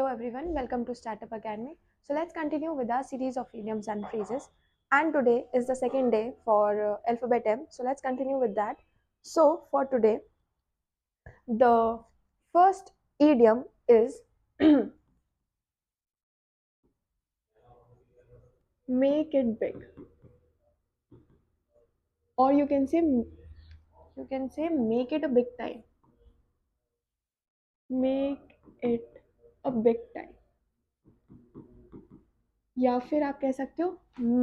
Hello everyone, welcome to Startup Academy. So let's continue with our series of idioms and phrases. And today is the second day for Alphabet M. So let's continue with that. So for today, the first idiom is make it big, or you can say make it a big time. Make it a big time. या फिर आप कह सकते हो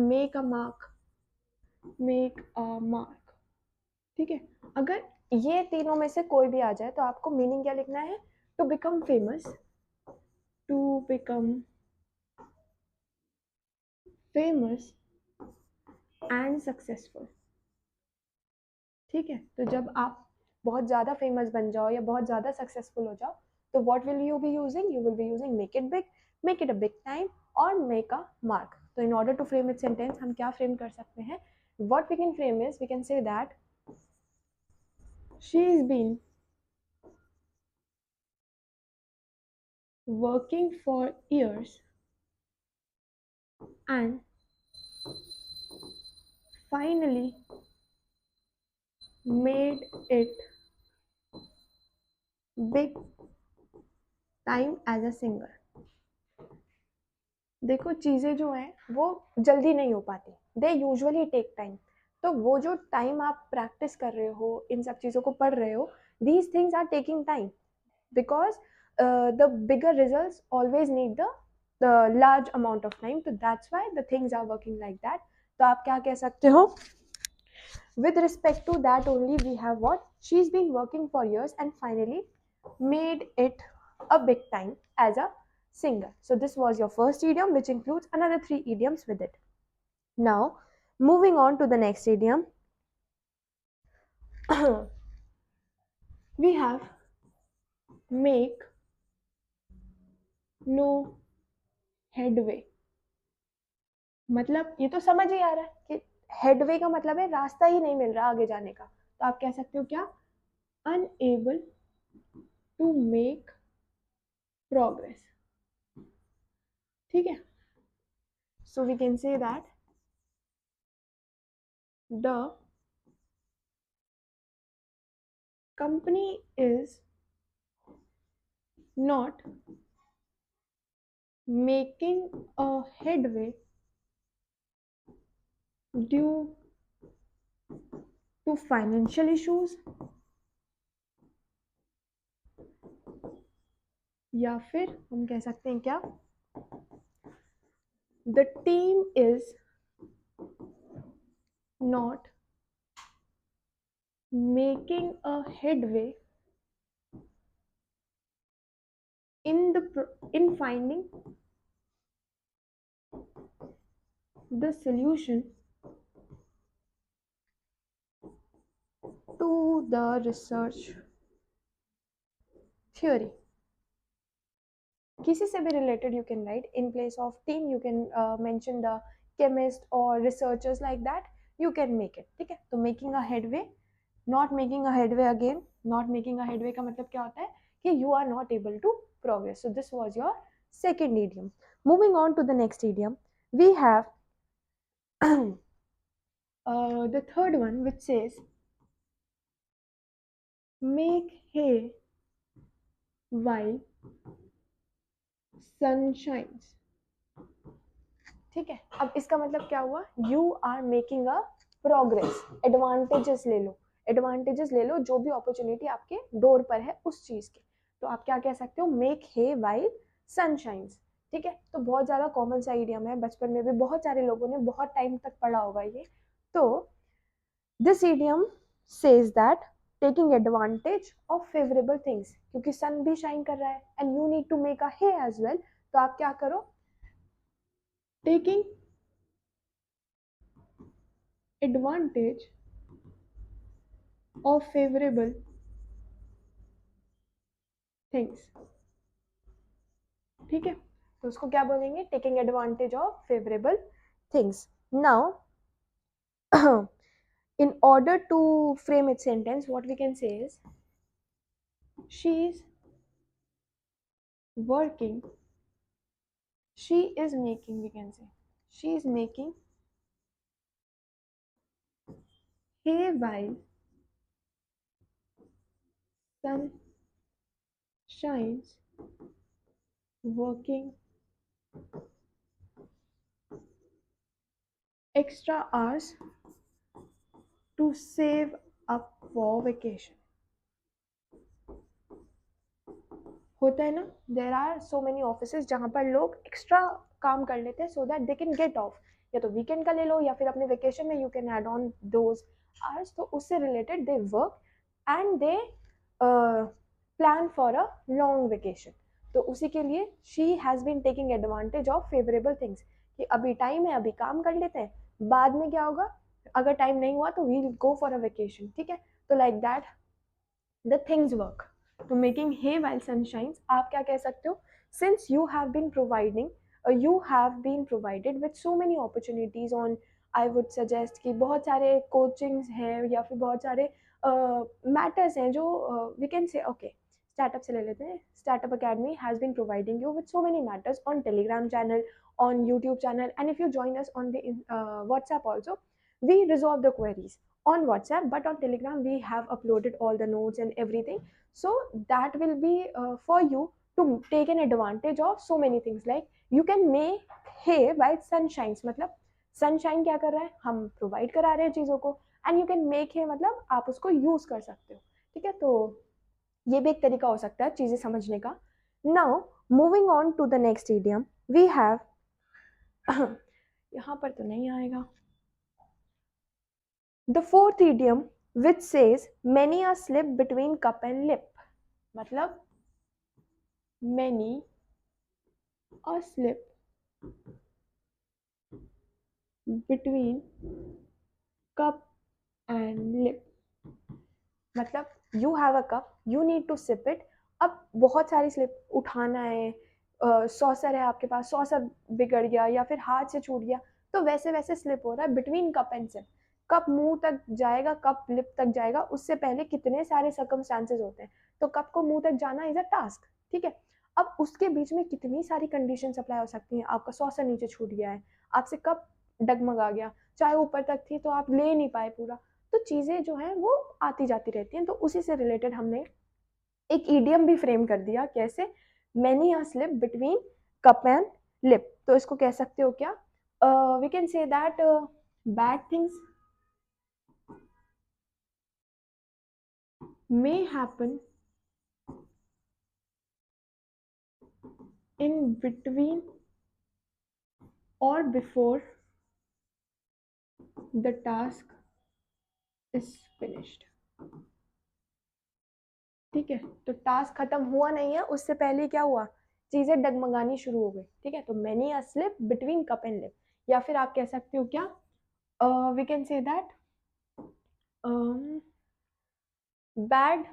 make a mark. Make a mark. ठीक है. अगर ये तीनों में से कोई भी आ जाए तो आपको मीनिंग क्या लिखना है? To become famous. To become famous and successful. ठीक है. तो जब आप बहुत ज़्यादा फेमस बन जाओ या बहुत ज़्यादा सक्सेसफुल हो जाओ तो what will you be using? You will be using make it big, make it a big time और मेक अ मार्क. तो in order to frame it sentence हम क्या फ्रेम कर सकते हैं? What we can frame is we can say that she is been working for years and finally made it big time as a singer. देखो चीज़ें जो हैं वो जल्दी नहीं हो पाती. They usually take time. तो वो जो टाइम आप प्रैक्टिस कर रहे हो, इन सब चीज़ों को पढ़ रहे हो, these things are taking time because the bigger results always need the large amount of time. So that's why the things are working like that. तो आप क्या कह सकते हो? With respect to that only we have what? She's been working for years and finally made it a big time as a singer. So this was your first idiom, which includes another 3 idioms with it. Now moving on to the next idiom. We have make no headway. मतलब ये तो समझ ही आ रहा है कि headway का मतलब है रास्ता ही नहीं मिल रहा आगे जाने का. तो आप कह सकते हो क्या? Unable to make progress. ठीक है. So we can say that the company is not making a headway due to financial issues. या फिर हम कह सकते हैं क्या? The team is not making a headway in finding the solution to the research theory. किसी से भी related you can write. In place of team you can mention the chemist or researchers, like that you can make it. ठीक है. तो making a headway, not making a headway again. not making a headway का मतलब क्या होता है कि you are not able to progress. So this was your second idiom. Moving on to the next idiom, we have the third one, which says make hay while sun shines. ठीक है. अब इसका मतलब क्या हुआ? You are making a progress. Advantages ले लो. Advantages ले लो जो भी अपॉर्चुनिटी आपके डोर पर है उस चीज के. तो आप क्या कह सकते हो? मेक हे वाइल सन शाइन्स. ठीक है. तो बहुत ज्यादा कॉमन सा आइडियम है. बचपन में भी बहुत सारे लोगों ने बहुत टाइम तक पढ़ा होगा ये. तो this idiom says that taking advantage of favourable things. क्योंकि सन भी शाइन कर रहा है and you need to make a hay as well. तो आप क्या करो? taking advantage of favorable things. ठीक है. तो उसको क्या बोलेंगे? Taking advantage of favourable things. Now in order to frame its sentence, what we can say is she is working she is making, we can say, she is making hay while sun shines, working extra hours to save up for vacation. होता है ना, there are so many offices जहाँ पर लोग extra काम कर लेते हैं so that they can get off, या तो वीकेंड का ले लो या फिर अपने वेकेशन में you can add on those hours, तो उससे related they work and they plan for a long vacation. तो उसी के लिए she has been taking advantage of favourable things, कि अभी टाइम है, अभी काम कर लेते हैं, बाद में क्या होगा, अगर टाइम नहीं हुआ तो we go for a vacation, ठीक है। तो like that the things work. तो मेकिंग हे वाइल सनशाइन्स आप क्या कह सकते हो, since you have been providing, you have been provided with so many opportunities on, I would suggest कि बहुत सारे कोचिंग्स हैं या फिर बहुत सारे मैटर्स हैं जो we can say okay startup से ले लेते हैं, startup academy has been providing you with so many matters on Telegram channel, on YouTube channel, and if you join us on the WhatsApp also, we resolve the queries on WhatsApp, but on Telegram we have uploaded all the notes and everything, so that will be for you to take an advantage of so many things, like you can make hay while sun shines, मतलब sunshine क्या कर रहा है, हम provide करा रहे हैं चीज़ों को, एंड यू कैन मेक है मतलब आप उसको यूज़ कर सकते हो, ठीक है। तो ये भी एक तरीका हो सकता है चीज़ें समझने का। Now moving on to the next idiom we have यहाँ पर तो नहीं आएगा, the fourth idiom which says many are slip between cup and lip, मतलब many are slip between cup and lip, मतलब you have a cup, you need to sip it, अब बहुत सारी स्लिप उठाना है, सॉसर है आपके पास, सॉसर बिगड़ गया या फिर हाथ से छूट गया, तो वैसे वैसे स्लिप हो रहा है between cup and sip, cup मुंह तक जाएगा, कप लिप तक जाएगा, उससे पहले कितने सारे सर्कमस्टांसेस होते हैं, तो कप को मुंह तक जाना इज अ टास्क, ठीक है। अब उसके बीच में कितनी सारी कंडीशन अप्लाई हो सकती हैं, आपका सॉसर नीचे छूट गया है, आपसे कप डगमगा गया, चाहे ऊपर तक थी तो आप ले नहीं पाए पूरा, तो चीज़ें जो हैं वो आती जाती रहती हैं, तो उसी से रिलेटेड हमने एक ईडियम भी फ्रेम कर दिया, कैसे, many are slip between cup and lip, तो इसको कह सकते हो क्या, we can say that bad things may happen in between or before the task is finished, ठीक है। तो टास्क खत्म हुआ नहीं है, उससे पहले क्या हुआ, चीजें डगमगानी शुरू हो गई, ठीक है। तो many a slip between cup and lip, या फिर आप कह सकते हो क्या, we can say that bad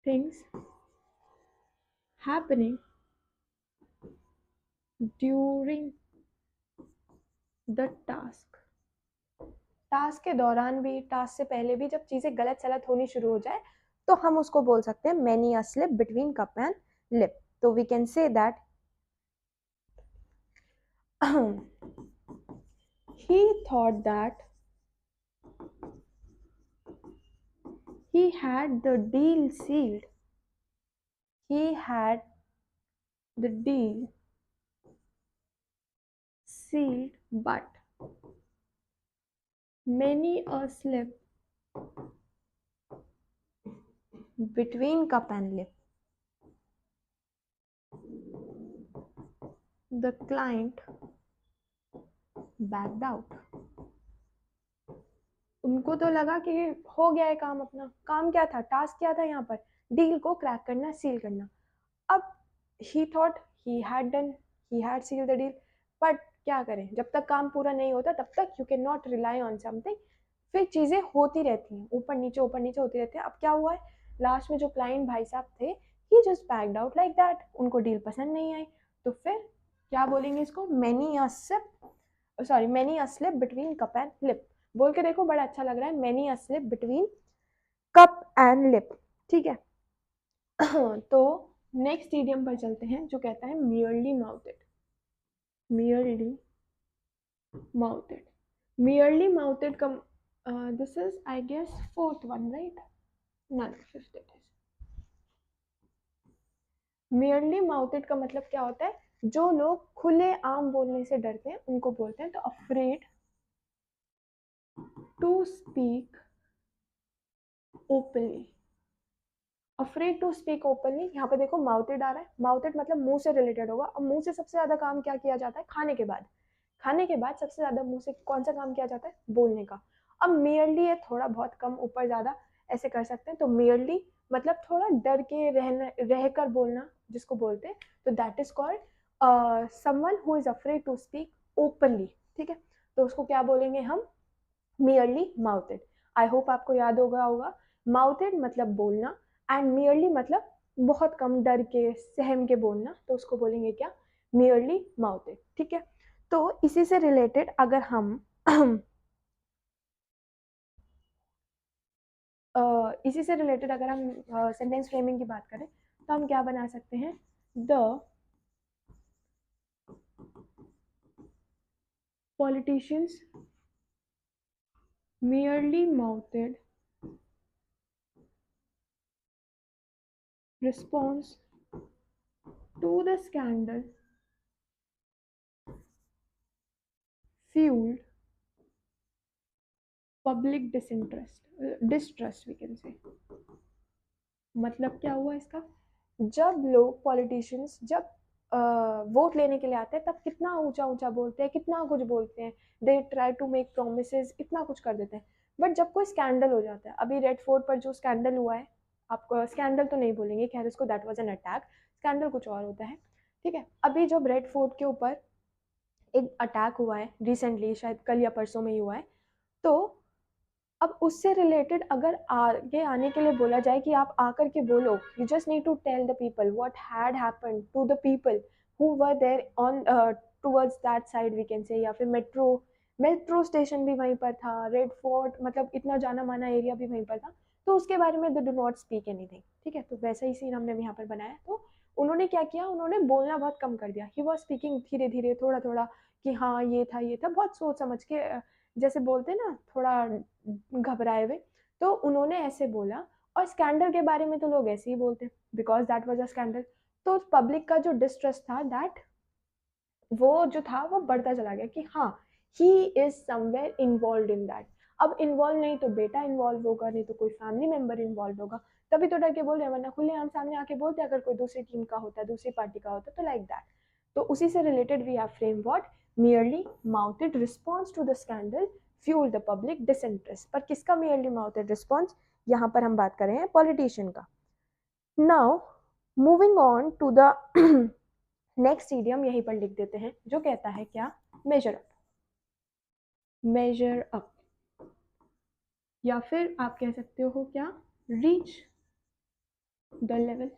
things happening during the task, task के दौरान भी, टास्क से पहले भी जब चीज़ें गलत सलत होनी शुरू हो जाए तो हम उसको बोल सकते हैं many a slip between cup and lip, तो we can say that he thought that he had the deal sealed, he had the deal sealed, but many a slip between cup and lip, the client backed out, उनको तो लगा कि हो गया है काम, अपना काम क्या था, टास्क क्या था यहाँ पर, डील को क्रैक करना, सील करना, अब ही thought he had done, he had seal the deal, but क्या करें, जब तक काम पूरा नहीं होता तब तक you can not rely on something, फिर चीज़ें होती रहती हैं, ऊपर नीचे होती रहती हैं। अब क्या हुआ है, लास्ट में जो क्लाइंट भाई साहब थे, he just backed out like that, उनको डील पसंद नहीं आई, तो फिर क्या बोलेंगे इसको, many a slip, sorry many a slip between cup and lip, बोल के देखो बड़ा अच्छा लग रहा है, many a slip between cup and lip, ठीक है। तो नेक्स्ट इडियम पर चलते हैं जो कहता है merely mouthed. merely mouthed. merely mouthed का this is I guess fourth one, right? No, fifth it is. merely mouthed का मतलब क्या होता है? जो लोग खुले आम बोलने से डरते हैं उनको बोलते हैं तो afraid to speak openly. Afraid to speak openly, यहाँ पे देखो माउथेड आ रहा है, माउथेड मतलब मुंह से रिलेटेड होगा। अब मुंह से सबसे ज्यादा काम क्या किया जाता है? खाने के बाद। खाने के बाद सबसे ज्यादा मुंह से कौन सा काम किया जाता है? बोलने का। अब मेयरली है थोड़ा बहुत कम ऊपर ज्यादा ऐसे कर सकते हैं, तो मेयरली मतलब थोड़ा डर के रहना, रह कर बोलना जिसको बोलते हैं, तो that is called someone who is afraid to speak openly. ठीक है, तो उसको क्या बोलेंगे हम? Merely mouthed. आई होप आपको याद होगा माउथेड मतलब बोलना एंड मेयरली मतलब बहुत कम डर के सहम के बोलना, तो उसको बोलेंगे क्या? Merely mouthed. ठीक है, तो इसी से रिलेटेड अगर हम इसी से रिलेटेड अगर हम सेंटेंस फ्रेमिंग की बात करें तो हम क्या बना सकते हैं? The politicians merely mouthed response to the scandal fueled public distrust we can say. मतलब क्या हुआ इसका? जब लोग पॉलिटिशियंस जब वोट लेने के लिए आते हैं तब कितना ऊंचा ऊंचा बोलते हैं, कितना कुछ बोलते हैं, they try to make promises, इतना कुछ कर देते हैं, बट जब कोई स्कैंडल हो जाता है, अभी रेड फोर्ट पर जो स्कैंडल हुआ है, आपको स्कैंडल तो नहीं बोलेंगे, खैर उसको, that was an attack, scandal कुछ और होता है। ठीक है, अभी जब रेड फोर्ट के ऊपर एक अटैक हुआ है रिसेंटली, शायद कल या परसों में ही हुआ है, तो अब उससे रिलेटेड अगर आगे आने के लिए बोला जाए कि आप आकर के बोलो, you just need to tell the people what had happened to the people who were there on towards that side we can say, या फिर मेट्रो स्टेशन भी वहीं पर था, रेड फोर्ट मतलब इतना जाना माना एरिया भी वहीं पर था, तो उसके बारे में they do not speak anything. ठीक है, तो वैसा ही सीन हमने यहाँ पर बनाया। तो उन्होंने क्या किया? उन्होंने बोलना बहुत कम कर दिया, ही वॉज स्पीकिंग धीरे धीरे, थोड़ा थोड़ा, कि हाँ ये था, बहुत सोच समझ के, जैसे बोलते हैं ना, थोड़ा घबराए हुए, तो उन्होंने ऐसे बोला। और स्कैंडल के बारे में तो लोग ऐसे ही बोलते हैं because that was a scandal, तो पब्लिक का जो डिस्ट्रस्ट था दैट वो जो था वो बढ़ता चला गया कि हाँ, he is somewhere involve in that. अब इन्वॉल्व नहीं तो बेटा इन्वॉल्व होगा, नहीं तो कोई फैमिली मेंबर इन्वॉल्व होगा, तभी तो डर के बोल रहे हैं, वरना खुले आम सामने आके बोलते अगर कोई दूसरी टीम का होता, दूसरी पार्टी का होता, तो लाइक दैट। तो उसी से related we have frame what? merely mouthed response to the scandal fuel the public disinterest। पर किसका merely mouthed response? यहाँ पर हम बात कर रहे हैं पॉलिटिशियन का। Now moving on to the next idiom, यहीं पर लिख देते हैं, जो कहता है क्या? Major up. मेजर अप, या फिर आप कह सकते हो क्या? Reach the level.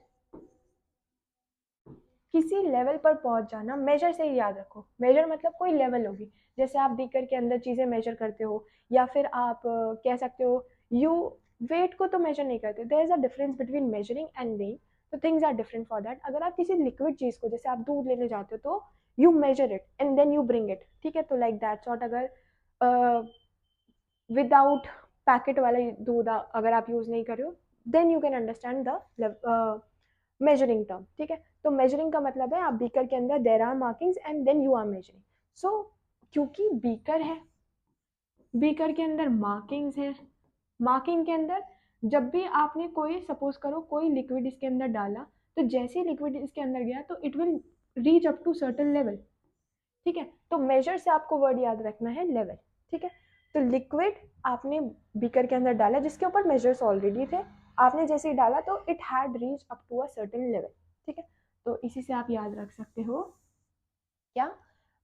किसी लेवल पर पहुंच जाना, मेजर से ही याद रखो, मेजर मतलब कोई लेवल होगी, जैसे आप बीकर के अंदर चीजें मेजर करते हो, या फिर आप कह सकते हो यू वेट को तो मेजर नहीं करते, there is a difference between measuring and weighing, तो things are different for that. अगर आप किसी लिक्विड चीज को, जैसे आप दूध लेने जाते हो, तो you measure it and then you bring it. ठीक है, तो लाइक दैट सॉर्ट, अगर विदाउट पैकेट वाला दूध अगर आप यूज नहीं कर रहे हो, then you can understand the measuring term. ठीक है, तो मेजरिंग का मतलब है आप बीकर के अंदर there are markings and then you are measuring. So क्योंकि बीकर है, बीकर के अंदर मार्किंग्स है, मार्किंग के अंदर जब भी आपने कोई, सपोज करो कोई लिक्विड इसके अंदर डाला, तो जैसे ही लिक्विड इसके अंदर गया तो it will reach up to certain level. ठीक है, तो मेजर से आपको वर्ड याद रखना है लेवल। ठीक है, तो लिक्विड आपने बीकर के अंदर डाला जिसके ऊपर मेजर्स ऑलरेडी थे, आपने जैसे ही डाला तो it had reach up to a certain level. ठीक है, तो इसी से आप याद रख सकते हो क्या?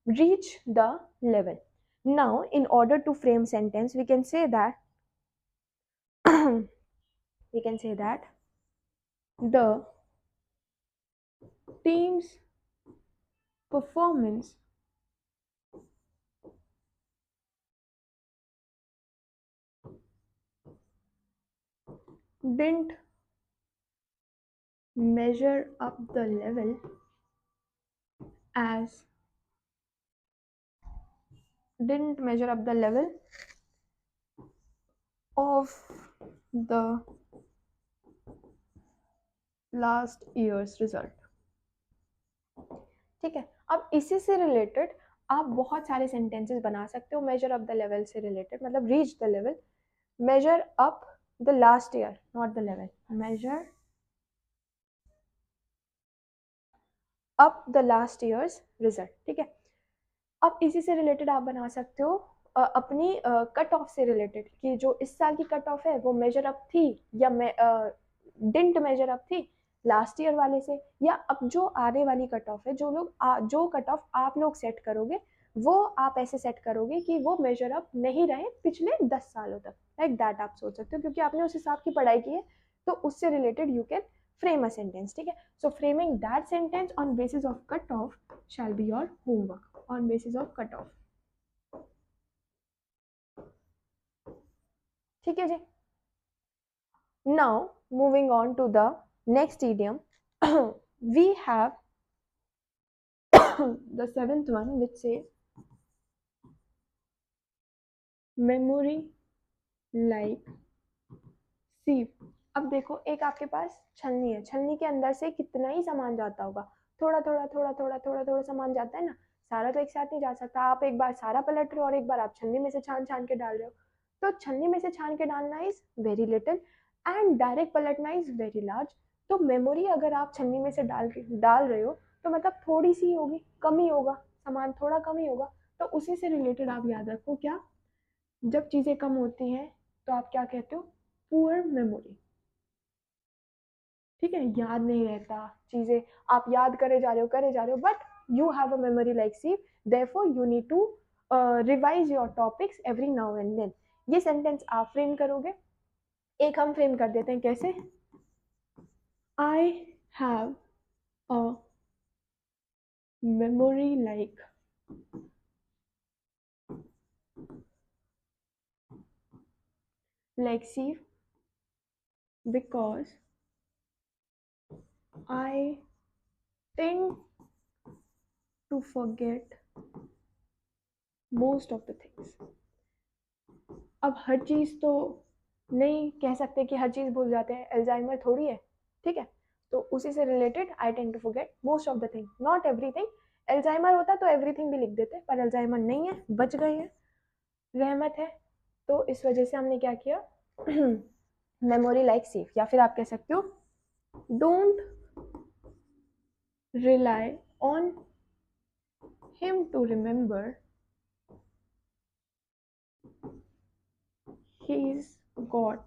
Reach the level. Now in order to frame sentence we can say that we can say that the team's performance didn't measure up the level as didn't measure up the level of the last year's result. ठीक है, अब इसी से related आप बहुत सारे sentences बना सकते हो मेजर अप द लेवल से रिलेटेड, मतलब reach the level, measure up the last year, not the level, measure up the last year's result. ठीक है, अब इसी से रिलेटेड आप बना सकते हो अपनी कट ऑफ से रिलेटेड कि जो इस साल की कट ऑफ है वो मेजर अप थी या डिंट मेजर अप थी लास्ट ईयर वाले से, या अब जो आने वाली कट ऑफ है, जो कट ऑफ आप लोग सेट करोगे वो आप ऐसे सेट करोगे कि वो मेजर अप नहीं रहे पिछले 10 सालों तक, लाइक दैट आप सोच सकते हो क्योंकि आपने उस हिसाब की पढ़ाई की है, तो उससे related you can frame a sentence. ठीक है, so framing that sentence on basis of cut off shall be your homework, on basis of cut off. ठीक है जी. Now moving on to the next idiom, we have the seventh one which says memory like sieve. अब देखो, एक आपके पास छलनी है, छलनी के अंदर से कितना ही सामान जाता होगा, थोड़ा थोड़ा थोड़ा थोड़ा थोड़ा थोड़ा सामान जाता है ना, सारा तो एक साथ नहीं जा सकता. आप एक बार सारा पलट रहे हो और एक बार आप छलनी में से छान छान के डाल रहे हो, तो छलनी में से छान के डालना is very little and direct पलटना इज वेरी लार्ज. तो मेमोरी अगर आप छलनी में से डाल रहे हो तो मतलब थोड़ी सी होगी, कम ही होगा, सामान थोड़ा कम ही होगा. तो उसी से रिलेटेड आप याद रखो, क्या जब चीजें कम होती हैं तो आप क्या कहते हो, पुअर मेमोरी. ठीक है, याद नहीं रहता चीजें, आप याद करे जा रहे हो but you have a memory like sieve, therefore you need to revise your topics every now and then. ये सेंटेंस आप फ्रेम करोगे. एक हम फ्रेम कर देते हैं, कैसे, I have a memory like sieve because I tend to forget most of the things. अब हर चीज़ तो नहीं कह सकते कि हर चीज़ भूल जाते हैं, अल्जाइमर थोड़ी है. ठीक है, तो उसी से related I tend to forget most of the thing, not everything. Alzheimer होता तो एवरीथिंग भी लिख देते, पर अल्जाइमर नहीं है, बच गए हैं, रहमत है. तो इस वजह से हमने क्या किया, मेमोरी लाइक सीव. या फिर आप कह सकते हो don't rely on him to remember, he's got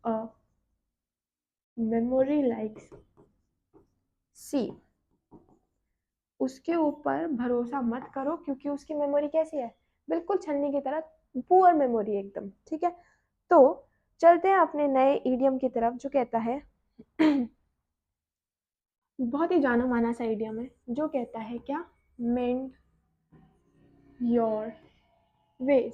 a memory like sieve. उसके ऊपर भरोसा मत करो क्योंकि उसकी मेमोरी कैसी है, बिल्कुल छन्नी की तरह, पुअर मेमोरी एकदम. ठीक है, तो चलते हैं अपने नए इडियम की तरफ जो कहता है बहुत ही जाना माना सा इडियम है जो कहता है क्या, मेंड your ways.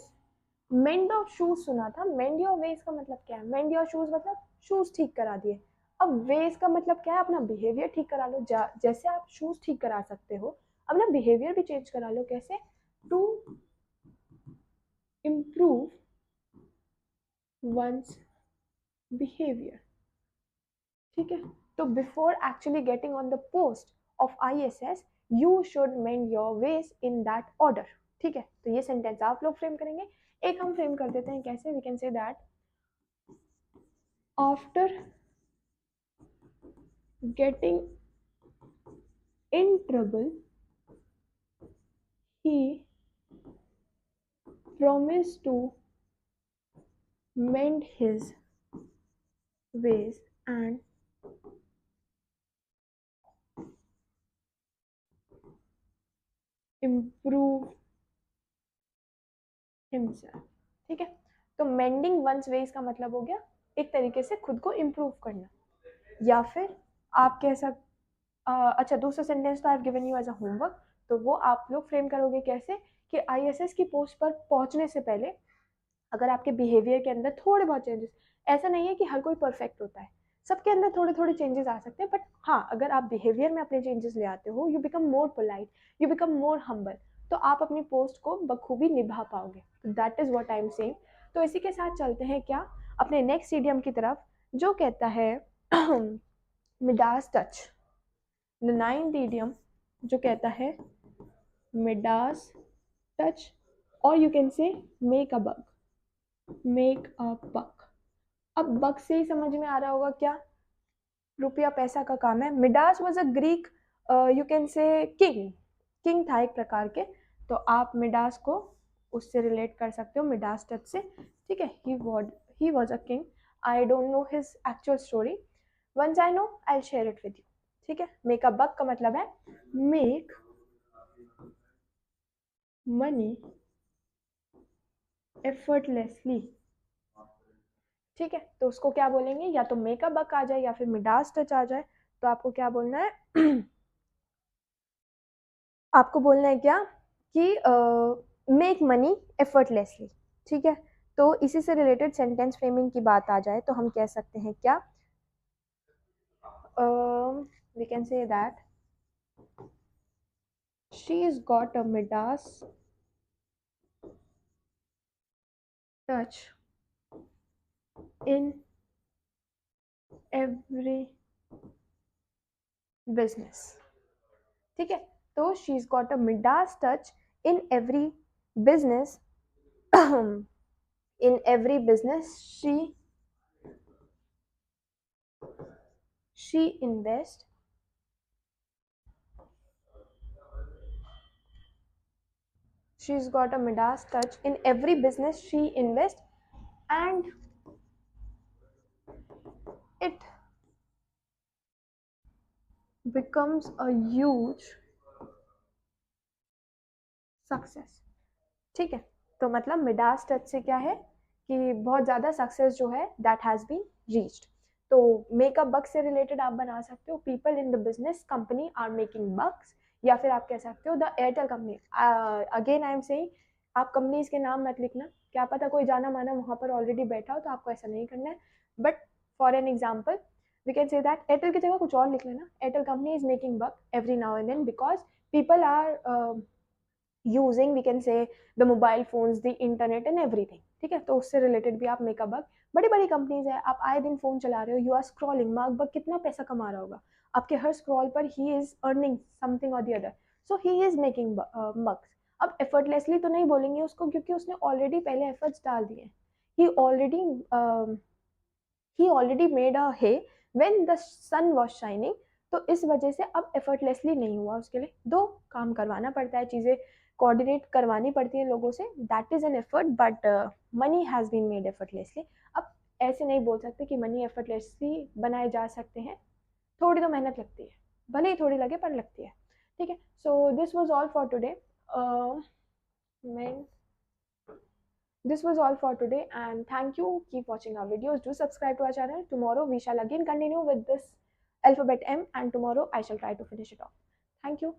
Mend of shoes सुना था, मेंड योर वेज का मतलब क्या है, मेंड योर शूज मतलब शूज ठीक करा दिए. अब वेज का मतलब क्या है, अपना बिहेवियर ठीक करा लो. जैसे आप शूज ठीक करा सकते हो, अपना बिहेवियर भी चेंज करा लो. कैसे, टू इम्प्रूव वंस बिहेवियर. ठीक है, तो before actually getting on the post of ISS you should mend your ways in that order. ठीक है, तो ये सेंटेंस आप लोग फ्रेम करेंगे. एक हम फ्रेम कर देते हैं, कैसे, we can say that after getting in trouble he promised to mend his ways and improve himself. ठीक है, तो मेंडिंग वंस वेज का मतलब हो गया एक तरीके से खुद को इम्प्रूव करना. या फिर आप कह सकते, अच्छा दूसरा सेंटेंस तो I have given you as a homework, तो वो आप लोग फ्रेम करोगे कैसे कि ISS की पोस्ट पर पहुंचने से पहले अगर आपके बिहेवियर के अंदर थोड़े बहुत चेंजेस, ऐसा नहीं है कि हर कोई परफेक्ट होता है, सबके अंदर थोड़े थोड़े चेंजेस आ सकते हैं, बट हाँ अगर आप बिहेवियर में अपने चेंजेस ले आते हो, you become more polite, you become more humble, तो आप अपनी पोस्ट को बखूबी निभा पाओगे. That is what I am saying. तो इसी के साथ चलते हैं क्या अपने नेक्स्ट इडियम की तरफ, जो कहता है Midas touch. The ninth idiom जो कहता है मिडास टच, और you can say make a bug. Make a bug. अब बग से ही समझ में आ रहा होगा क्या, रुपया पैसा का काम है. Midas was a Greek, you can say king. King था एक प्रकार के, तो आप मिडास को उससे रिलेट कर सकते हो, मिडास टच से. ठीक है, he was a king. I don't know his actual story. Once I know I will share it with you. ठीक है, मेक अ बग का मतलब है मेक मनी एफर्टलेसली. ठीक है, तो उसको क्या बोलेंगे, या तो मेक अ बग आ जाए या फिर मिडास टच आ जाए. तो आपको क्या बोलना है आपको बोलना है क्या कि मेक मनी एफर्टलेसली. ठीक है, तो इसी से रिलेटेड सेंटेंस फ्रेमिंग की बात आ जाए तो हम कह सकते हैं क्या, we can say that she is got a Midas touch in every business. ठीक है, तो she is got a Midas touch in every business. in every business she invest. She's got a Midas touch in every business she invests, and it becomes a huge success. ठीक है, तो मतलब Midas touch से क्या है कि बहुत ज़्यादा सक्सेस जो है दैट हैज़ बीन रीच्ड. तो मेकअप बग से रिलेटेड आप बना सकते हो people in the business company are making bucks, या फिर आप कह सकते हो the Airtel company. Again I am saying, आप कंपनीज के नाम मत लिखना, क्या पता कोई जाना माना वहाँ पर ऑलरेडी बैठा हो, तो आपको ऐसा नहीं करना है. But for an example we can say that Airtel की जगह कुछ और लिख लेना, Airtel company is making buck every now and then because people are using we can say the mobile phones, the internet and everything. ठीक है, तो उससे रिलेटेड भी आप मेकअप बग. बड़ी बड़ी कंपनीज है, आप आए दिन फोन चला रहे हो, यू आर स्क्रॉलिंग, मार्क बग कितना पैसा कमा रहा होगा आपके हर स्क्रॉल पर, ही इज अर्निंग समथिंग और the other, so he is making bucks. अब एफर्टलेसली तो नहीं बोलेंगे उसको, क्योंकि उसने ऑलरेडी पहले एफर्ट्स डाल दिए. ही already he already made a hay when the sun was shining. तो इस वजह से अब एफर्टलेसली नहीं हुआ उसके लिए. दो काम करवाना पड़ता है, चीज़ें कोऑर्डिनेट करवानी पड़ती हैं लोगों से, that is an effort, but money has been made effortlessly. अब ऐसे नहीं बोल सकते कि मनी एफर्टलेसली बनाए जा सकते हैं, थोड़ी तो मेहनत लगती है, भले ही थोड़ी लगे पर लगती है. ठीक है, so this was all for today. मैं This was all for today, and thank you. Keep watching our videos. Do subscribe to our channel. Tomorrow we shall again continue with this alphabet M, and tomorrow I shall try to finish it off. Thank you.